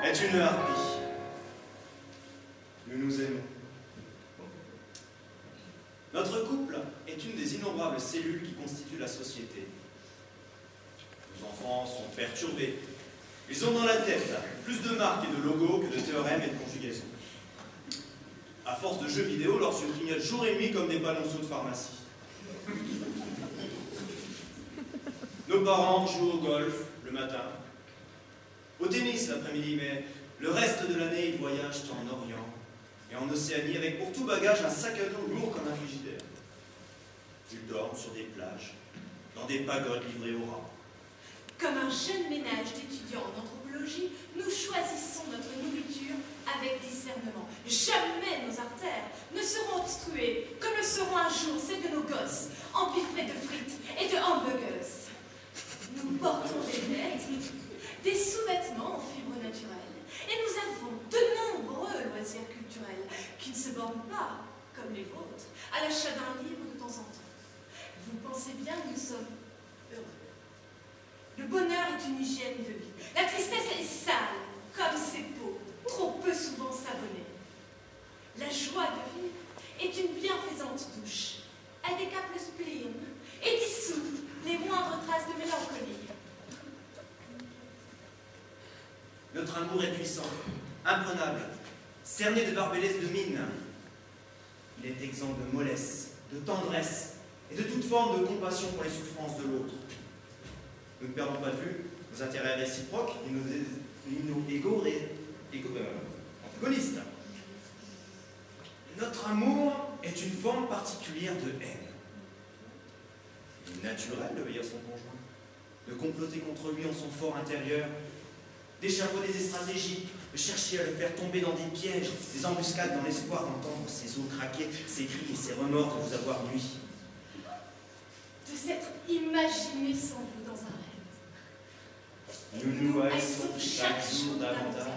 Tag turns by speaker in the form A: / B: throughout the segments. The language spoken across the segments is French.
A: est une harpie. Nous nous aimons. Notre couple est une des innombrables cellules qui constituent la société. Nos enfants sont perturbés. Ils ont dans la tête plus de marques et de logos que de théorèmes et de conjugaisons. À force de jeux vidéo, leurs yeux clignotent jour et nuit comme des panonceaux de pharmacie. Nos parents jouent au golf le matin, au tennis l'après-midi, mais le reste de l'année, ils voyagent en Orient et en Océanie avec pour tout bagage un sac à dos lourd comme un frigidaire. Ils dorment sur des plages, dans des pagodes livrées aux rats.
B: Comme un jeune ménage d'étudiants en anthropologie, nous choisissons notre nourriture avec discernement. Jamais nos artères ne seront obstruées, comme le seront un jour celles de nos gosses, empiffrées de frites et de hamburgers. Nous portons des dettes, des sous-vêtements en fibres naturelles, et nous avons de nombreux loisirs culturels qui ne se bornent pas, comme les vôtres, à l'achat d'un livre de temps en temps. Vous pensez bien que nous sommes heureux. Le bonheur est une hygiène de vie. La tristesse, elle est sale, comme ses peaux, trop peu souvent savonnées. La joie de vivre est une bienfaisante douche. Elle décape le spleen et dissout les moindres traces de mélancolie.
A: Notre amour est puissant, imprenable, cerné de barbelés de mine. Il est exempt de mollesse, de tendresse et de toute forme de compassion pour les souffrances de l'autre. Nous ne perdons pas de vue nos intérêts réciproques ni nos antagonistes. Notre amour est une forme particulière de haine. Il est naturel de veiller à son conjoint, de comploter contre lui en son fort intérieur, d'échafauder des stratégies, de chercher à le faire tomber dans des pièges, des embuscades dans l'espoir d'entendre ses os craquer, ses cris et ses remords de vous avoir nui.
B: De s'être imaginé sans vous dans un rêve.
A: Nous nous haïssons chaque jour davantage.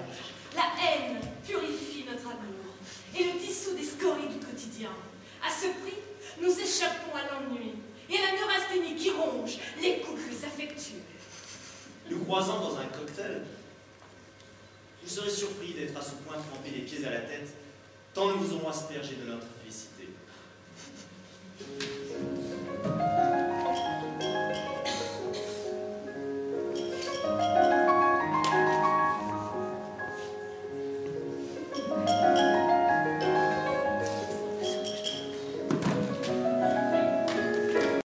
B: La haine purifie notre amour et le dissout des scories du quotidien. À ce prix, nous échappons à l'ennui et à la neurasthénie qui ronge les couples affectueux.
A: Nous croisant dans un cocktail, vous serez surpris d'être à ce point trempés les pieds à la tête, tant nous vous aurons aspergé de notre félicité.